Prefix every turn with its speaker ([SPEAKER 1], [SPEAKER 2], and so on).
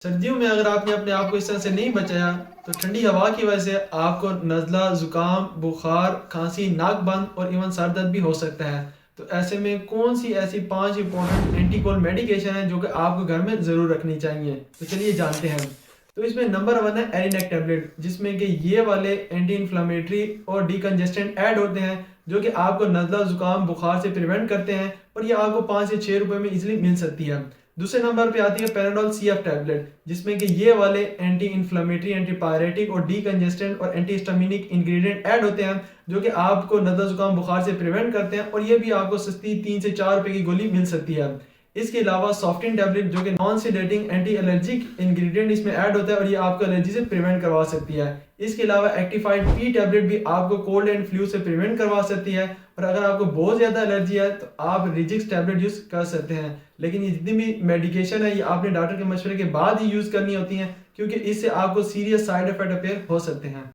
[SPEAKER 1] सर्दियों में अगर आपने अपने आप को इस तरह से नहीं बचाया तो ठंडी हवा की वजह से आपको नज़ला, ज़ुकाम, बुखार, खांसी, नाक बंद और इवन सर दर्द भी हो सकता है। तो ऐसे में कौन सी ऐसी 5 इंपॉर्टेंट एंटी कोल्ड मेडिकेशन है जो कि आपको घर में ज़रूर रखनी चाहिए। तो चलिए जानते हैं। तो इसमें नंबर 1 है एरिनेक टैबलेट, जिसमें कि ये वाले एंटी इन्फ्लामेटरी और डिकंजेस्टेंट ऐड होते हैं जो कि आपको नज़ला, ज़ुकाम, बुखार से प्रिवेंट करते हैं और ये आपको 5 से 6 रुपए में इजीली मिल सकती है। दूसरे नंबर पे आती है पैराडोल सीएफ टैबलेट, जिसमें कि ये वाले एंटी इन्फ्लेमेटरी, एंटी पायरेटिक और डीकंजेस्टेंट और एंटी हिस्टामिनिक इंग्रेडिएंट ऐड होते हैं जो कि आपको नज़ला, जुकाम, बुखार से प्रिवेंट करते हैं और ये भी आपको सस्ती 3 से 4 रुपए की गोली मिल सकती है। इसके अलावा सॉफ्टिन टैबलेट जो कि नॉन सेडेटिंग एंटी एलर्जिक इंग्रेडिएंट इसमें ऐड होता है और ये आपको एलर्जी से प्रिवेंट करवा सकती है। इसके अलावा एक्टिफाइड पी टैबलेट भी आपको कोल्ड एंड फ्लू से प्रिवेंट करवा सकती है और अगर आपको बहुत ज़्यादा एलर्जी है तो आप रिजिक्स टैबलेट यूज़ कर सकते हैं। लेकिन ये जितनी भी मेडिकेशन है ये आपने डॉक्टर के मशवरे के बाद ही यूज़ करनी होती हैं, क्योंकि इससे आपको सीरियस साइड इफेक्ट अपेयर हो सकते हैं।